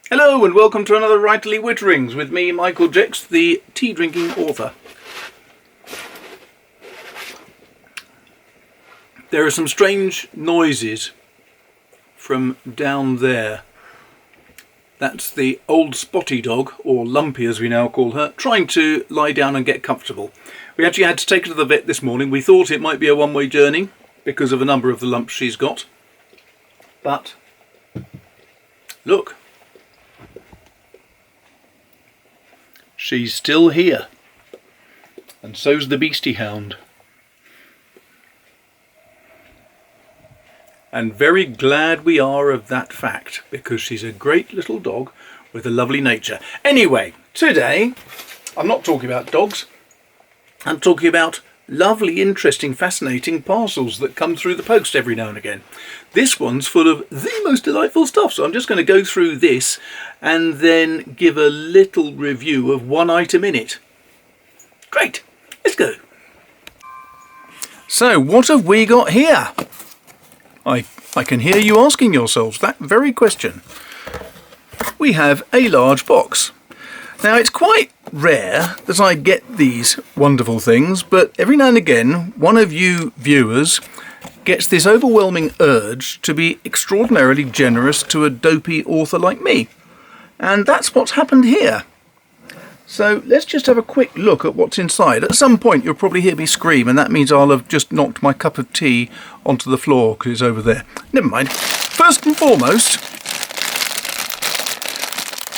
Hello and welcome to another Writerly Witterings with me, Michael Jex, the tea-drinking author. There are some strange noises from down there. That's the old spotty dog, or Lumpy as we now call her, trying to lie down and get comfortable. We actually had to take her to the vet this morning. We thought it might be a one-way journey because of a number of the lumps she's got. But look. She's still here, and so's the beastie hound. And very glad we are of that fact, because she's a great little dog with a lovely nature. Anyway, today I'm not talking about dogs, I'm talking about lovely, interesting, fascinating parcels that come through the post every now and again. This one's full of the most delightful stuff, so I'm just going to go through this and then give a little review of one item in it. Great, let's go. So what have we got here? I can hear you asking yourselves that very question. We have a large box. Now, it's quite rare that I get these wonderful things, but every now and again one of you viewers gets this overwhelming urge to be extraordinarily generous to a dopey author like me. And that's what's happened here. So let's just have a quick look at what's inside. At some point you'll probably hear me scream, and that means I'll have just knocked my cup of tea onto the floor because it's over there. Never mind. First and foremost,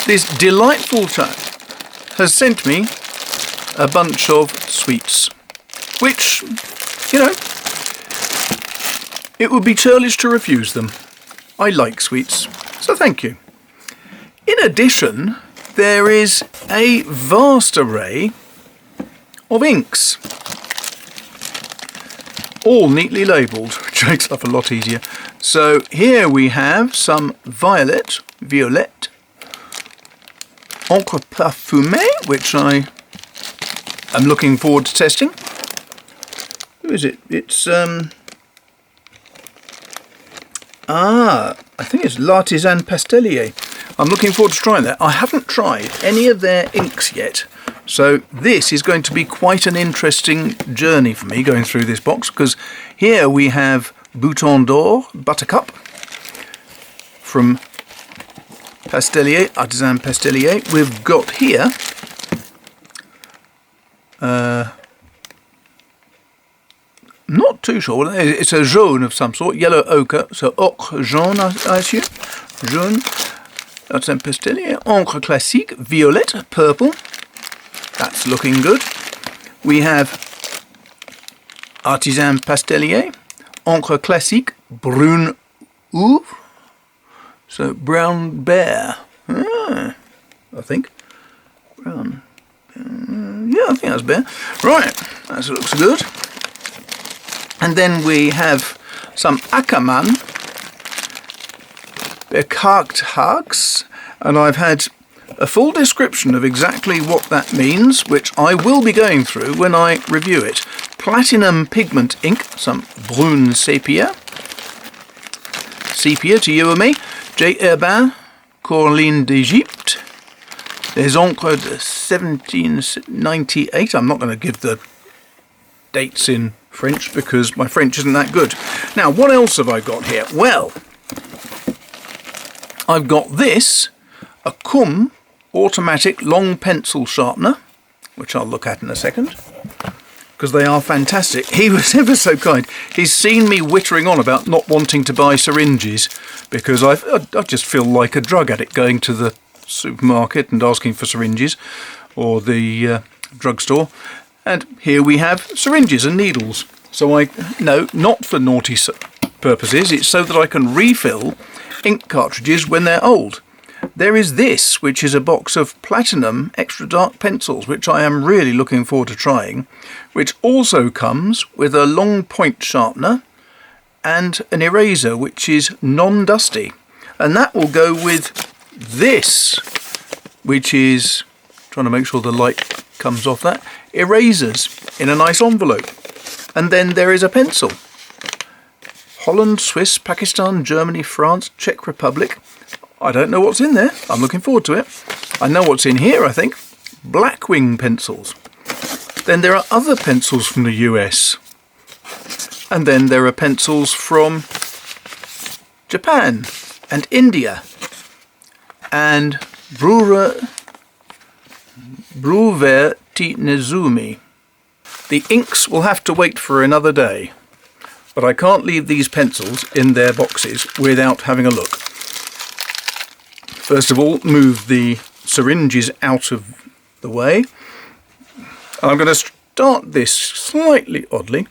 this delightful chap has sent me a bunch of sweets, which, you know, it would be churlish to refuse them. I like sweets, so thank you. In addition, there is a vast array of inks, all neatly labelled, which makes life a lot easier. So here we have some violet, encre parfumée, which I am looking forward to testing. Who is it? It's I think it's L'Artisan Pastelier. I'm looking forward to trying that. I haven't tried any of their inks yet, so this is going to be quite an interesting journey for me going through this box, because here we have Bouton d'Or Buttercup from Pastelier, Artisan Pastelier. We've got here not too sure, it's a jaune of some sort, yellow ochre, so ocre jaune I assume, jaune, Artisan Pastelier, encre classique, violet, purple, that's looking good. We have Artisan Pastelier, encre classique, brune ouvre, so brown bear, I think, brown, yeah, I think that's bear, right, that looks good. And then we have some Ackermann Bekargthags, and I've had a full description of exactly what that means, which I will be going through when I review it. Platinum pigment ink, some brune sepia to you and me. J. Herbin, Corline d'Egypte, Les Encres de 1798. I'm not going to give the dates in French because my French isn't that good. Now, what else have I got here? Well, I've got this, a Cum automatic long pencil sharpener, which I'll look at in a second, because they are fantastic. He was ever so kind. He's seen me wittering on about not wanting to buy syringes because I just feel like a drug addict going to the supermarket and asking for syringes, or the drugstore. And here we have syringes and needles. So no, not for naughty purposes, it's so that I can refill ink cartridges when they're old. There is this, which is a box of platinum extra dark pencils, which I am really looking forward to trying, which also comes with a long point sharpener and an eraser, which is non-dusty. And that will go with this, which is, trying to make sure the light comes off that, erasers in a nice envelope. And then there is a pencil. Holland, Swiss, Pakistan, Germany, France, Czech Republic, I don't know what's in there. I'm looking forward to it. I know what's in here, I think. Blackwing pencils. Then there are other pencils from the US. And then there are pencils from Japan and India and Brewer Nezumi. The inks will have to wait for another day, but I can't leave these pencils in their boxes without having a look. First of all, move the syringes out of the way. I'm going to start this slightly oddly.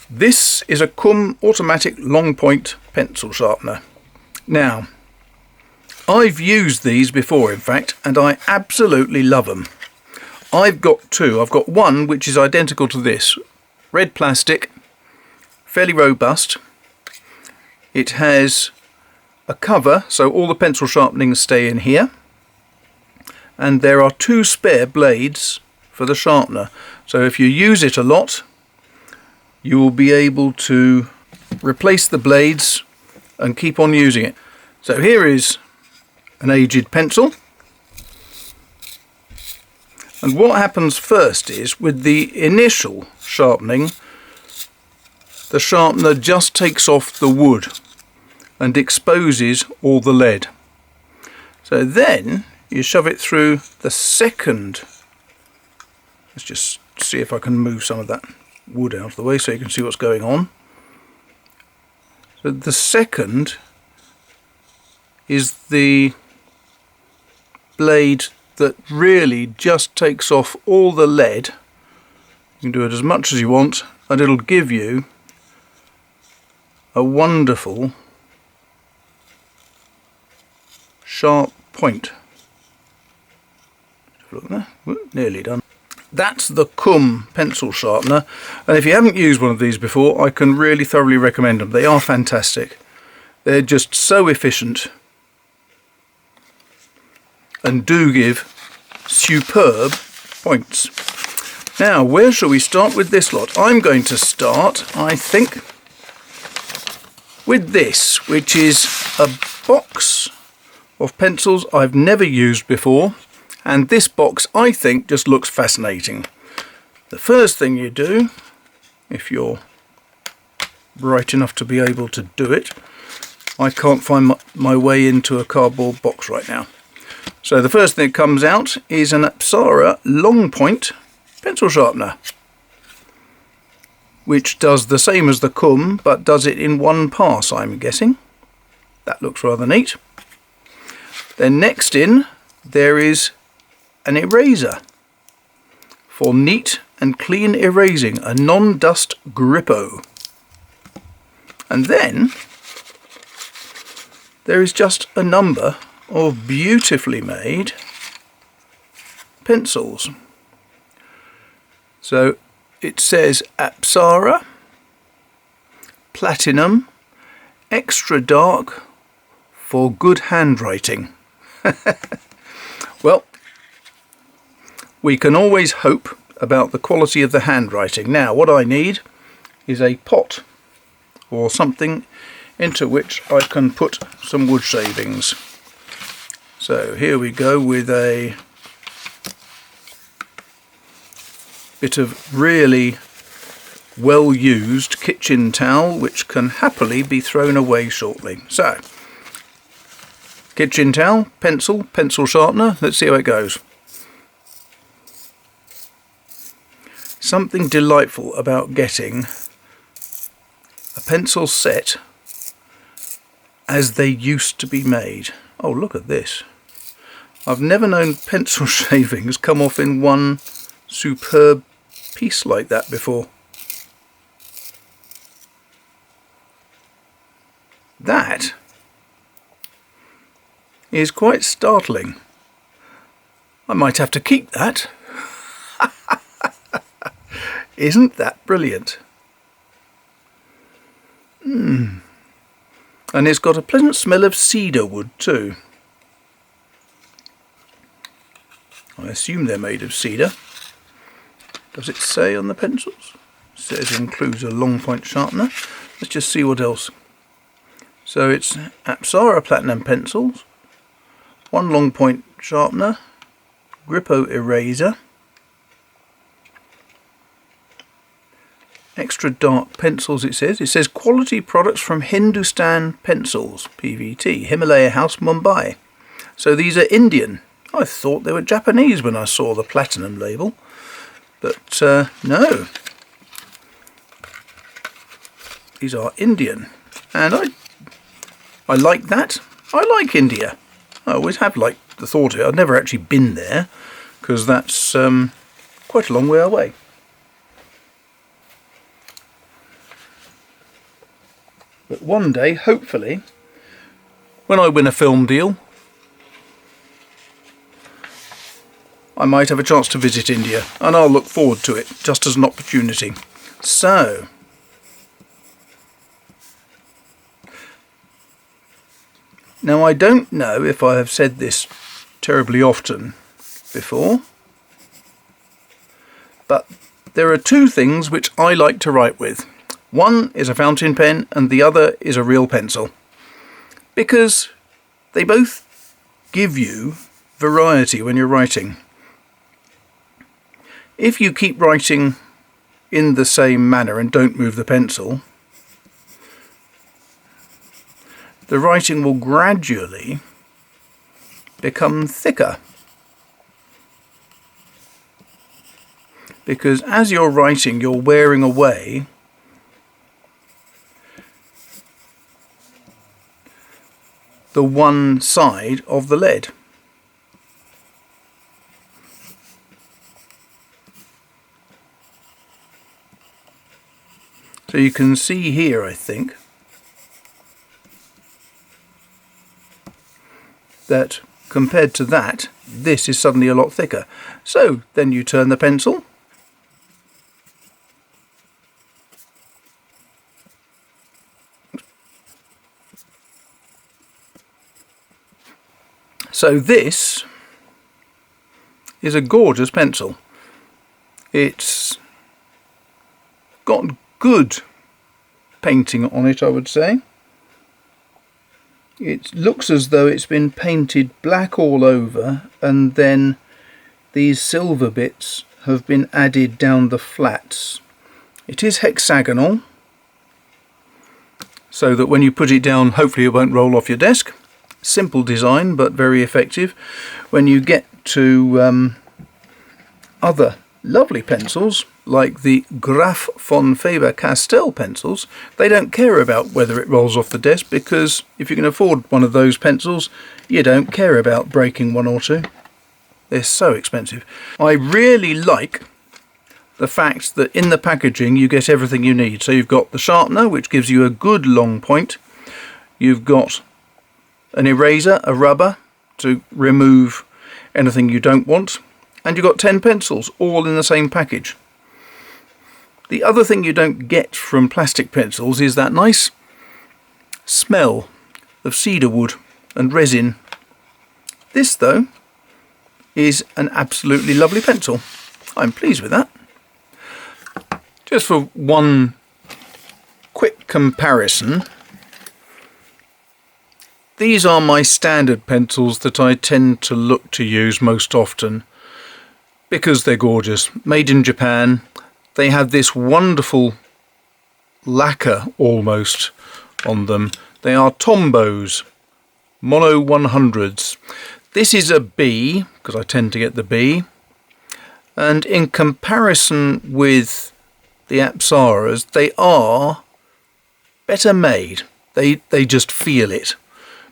This is a Cum automatic long point pencil sharpener. Now, I've used these before, in fact, and I absolutely love them. I've got two. I've got one which is identical to this. Red plastic, fairly robust. It has a cover, so all the pencil sharpenings stay in here. And there are two spare blades for the sharpener. So if you use it a lot, you will be able to replace the blades and keep on using it. So here is an aged pencil. And what happens first is, with the initial sharpening, the sharpener just takes off the wood and exposes all the lead. So then you shove it through the second. Let's just see if I can move some of that wood out of the way so you can see what's going on. So the second is the blade that really just takes off all the lead. You can do it as much as you want and it'll give you a wonderful sharp point. Look there, nearly done. That's the Cum pencil sharpener, and if you haven't used one of these before, I can really thoroughly recommend them. They are fantastic. They're just so efficient and do give superb points. Now, where shall we start with this lot? I'm going to start, I think, with this, which is a box of pencils I've never used before. And this box, I think, just looks fascinating. The first thing you do, if you're bright enough to be able to do it, I can't find my way into a cardboard box right now. So the first thing that comes out is an Apsara long point pencil sharpener, which does the same as the Cum, but does it in one pass, I'm guessing. That looks rather neat. Then next in, there is an eraser for neat and clean erasing, a non-dust grippo. And then there is just a number of beautifully made pencils. So it says Apsara Platinum extra dark for good handwriting. Well, we can always hope about the quality of the handwriting. Now, what I need is a pot or something into which I can put some wood shavings. So here we go with a bit of really well used kitchen towel, which can happily be thrown away shortly. So, kitchen towel, pencil sharpener, let's see how it goes. Something delightful about getting a pencil set as they used to be made. Oh, look at this. I've never known pencil shavings come off in one superb piece like that before. That is quite startling. I might have to keep that. Isn't that brilliant? And it's got a pleasant smell of cedar wood too. I assume they're made of cedar. Does it say on the pencils? It says it includes a long point sharpener. Let's just see what else. So it's Apsara Platinum pencils, one long point sharpener, Grippo eraser, extra dark pencils it says quality products from Hindustan Pencils, PVT, Himalaya House, Mumbai. So these are Indian. I thought they were Japanese when I saw the platinum label, but no, these are Indian, and I like that. I like India. I always have liked the thought of it. I've never actually been there because that's quite a long way away. But one day, hopefully, when I win a film deal, I might have a chance to visit India, and I'll look forward to it just as an opportunity. So, now I don't know if I have said this terribly often before, but there are two things which I like to write with. One is a fountain pen and the other is a real pencil, because they both give you variety when you're writing. If you keep writing in the same manner and don't move the pencil, the writing will gradually become thicker, because as you're writing you're wearing away the one side of the lead. So you can see here, I think, that compared to that, this is suddenly a lot thicker. So then you turn the pencil, so this is a gorgeous pencil. It's got good painting on it, I would say. It looks as though it's been painted black all over, and then these silver bits have been added down the flats. It is hexagonal, so that when you put it down, hopefully it won't roll off your desk. Simple design, but very effective. When you get to other lovely pencils, like the Graf von Faber-Castell pencils, they don't care about whether it rolls off the desk, because if you can afford one of those pencils, you don't care about breaking one or two. They're so expensive. I really like the fact that in the packaging you get everything you need. So you've got the sharpener, which gives you a good long point. You've got an eraser, a rubber, to remove anything you don't want. And you've got 10 pencils, all in the same package. The other thing you don't get from plastic pencils is that nice smell of cedar wood and resin. This, though, is an absolutely lovely pencil. I'm pleased with that. Just for one quick comparison, these are my standard pencils that I tend to look to use most often, because they're gorgeous. Made in Japan. They have this wonderful lacquer almost on them. They are Tombows, Mono 100s. This is a B, because I tend to get the B. And in comparison with the Apsaras, they are better made. They just feel it,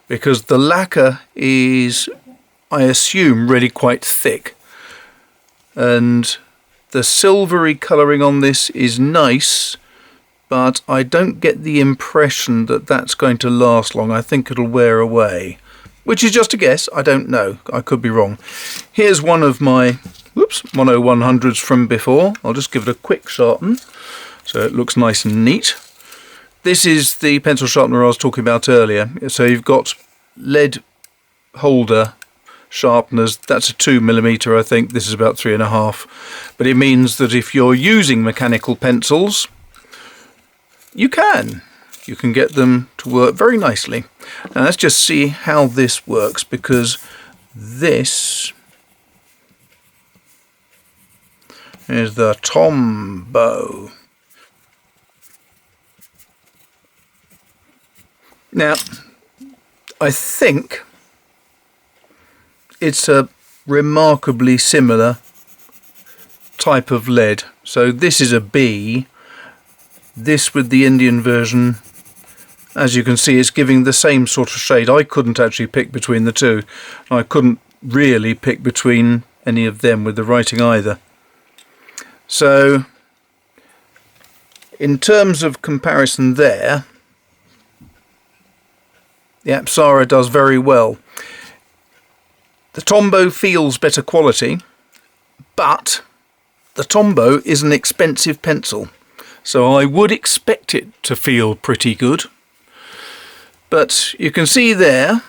because the lacquer is, I assume, really quite thick. And the silvery colouring on this is nice, but I don't get the impression that that's going to last long. I think it'll wear away, which is just a guess. I don't know. I could be wrong. Here's one of my Mono 100s from before. I'll just give it a quick sharpen so it looks nice and neat. This is the pencil sharpener I was talking about earlier. So you've got lead holder sharpeners. That's a 2mm, I think. This is about 3.5. But it means that if you're using mechanical pencils, you can you can get them to work very nicely. Now let's just see how this works, because this is the Tombow. Now, I think it's a remarkably similar type of lead. So this is a B. This with the Indian version, as you can see, it's giving the same sort of shade. I couldn't actually pick between the two. I couldn't really pick between any of them with the writing either. So in terms of comparison there, the Apsara does very well. The Tombow feels better quality, but the Tombow is an expensive pencil, so I would expect it to feel pretty good. But you can see there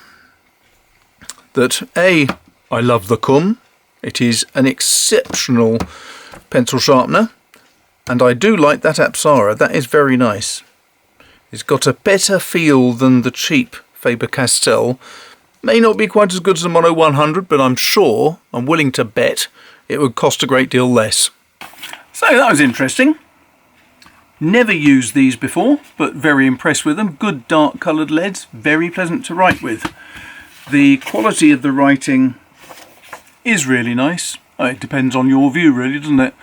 that I love the Cum. It is an exceptional pencil sharpener, and I do like that Apsara. That is very nice. It's got a better feel than the cheap Faber-Castell. May not be quite as good as the Mono 100, but I'm willing to bet it would cost a great deal less. So that was interesting. Never used these before, but very impressed with them. Good dark coloured leads, very pleasant to write with. The quality of the writing is really nice. It depends on your view really, doesn't it?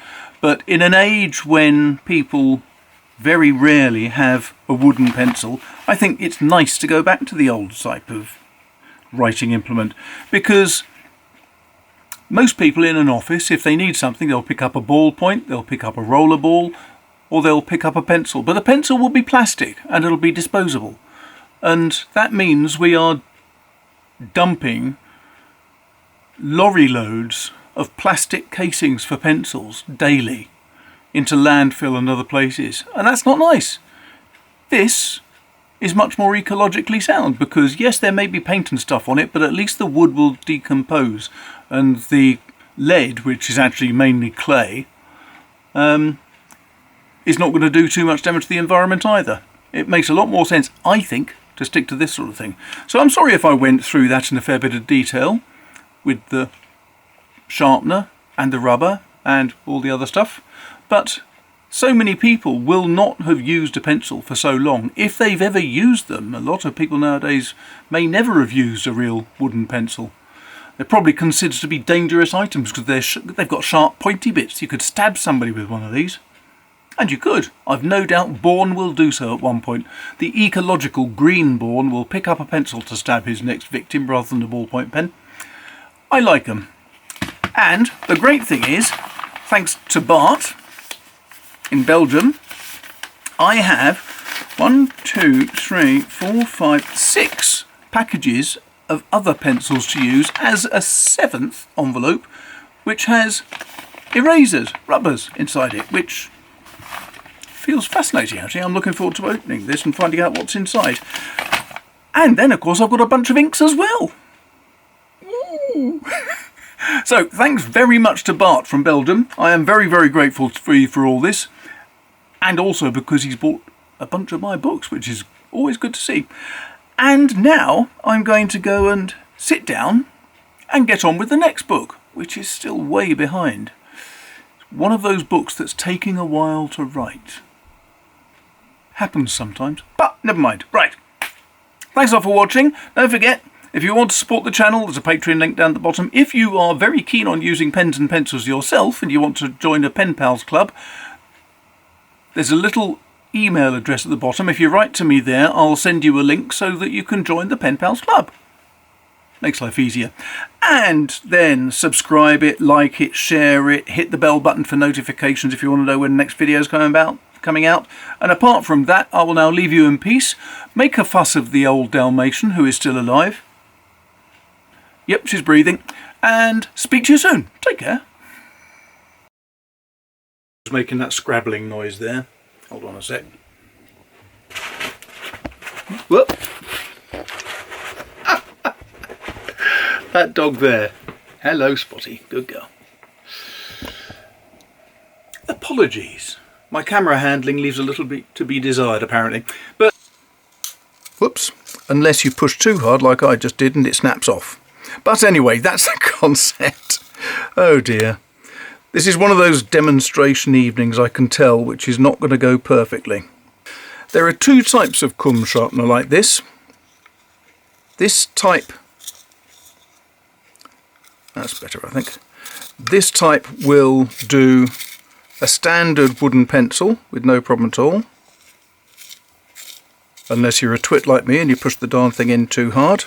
But in an age when people very rarely have a wooden pencil, I think it's nice to go back to the old type of writing implement, because most people in an office, if they need something, they'll pick up a ballpoint, they'll pick up a roller ball, or they'll pick up a pencil. But the pencil will be plastic and it'll be disposable. And that means we are dumping lorry loads of plastic casings for pencils daily into landfill and other places. And that's not nice. This is much more ecologically sound, because yes, there may be paint and stuff on it, but at least the wood will decompose, and the lead, which is actually mainly clay, is not going to do too much damage to the environment either. It makes a lot more sense, I think, to stick to this sort of thing. So I'm sorry if I went through that in a fair bit of detail with the sharpener and the rubber and all the other stuff, but so many people will not have used a pencil for so long. If they've ever used them, a lot of people nowadays may never have used a real wooden pencil. They're probably considered to be dangerous items because they've got sharp pointy bits. You could stab somebody with one of these. And you could. I've no doubt Bourne will do so at one point. The ecological green Bourne will pick up a pencil to stab his next victim rather than a ballpoint pen. I like them. And the great thing is, thanks to Bart in Belgium, I have 6 packages of other pencils to use as a 7th envelope, which has erasers, rubbers inside it, which feels fascinating actually. I'm looking forward to opening this and finding out what's inside. And then of course I've got a bunch of inks as well. Ooh. So thanks very much to Bart from Belgium. I am very, very grateful for you for all this, and also because he's bought a bunch of my books, which is always good to see. And now I'm going to go and sit down and get on with the next book, which is still way behind. It's one of those books that's taking a while to write. Happens sometimes, but never mind. Right. Thanks a lot for watching. Don't forget, if you want to support the channel, there's a Patreon link down at the bottom. If you are very keen on using pens and pencils yourself and you want to join a Pen Pals Club, there's a little email address at the bottom. If you write to me there, I'll send you a link so that you can join the Pen Pals Club. Makes life easier. And then subscribe it, like it, share it, hit the bell button for notifications if you want to know when the next video is coming out. And apart from that, I will now leave you in peace. Make a fuss of the old Dalmatian who is still alive. Yep, she's breathing. And speak to you soon. Take care. I was making that scrabbling noise there. Hold on a sec. Whoop. That dog there. Hello, Spotty. Good girl. Apologies. My camera handling leaves a little bit to be desired, apparently. But Whoops. Unless you push too hard like I just did and it snaps off. But anyway, that's the concept. Oh dear. This is one of those demonstration evenings, I can tell, which is not going to go perfectly. There are two types of comb sharpener like this. This type, that's better I think. This type will do a standard wooden pencil with no problem at all. Unless you're a twit like me and you push the darn thing in too hard.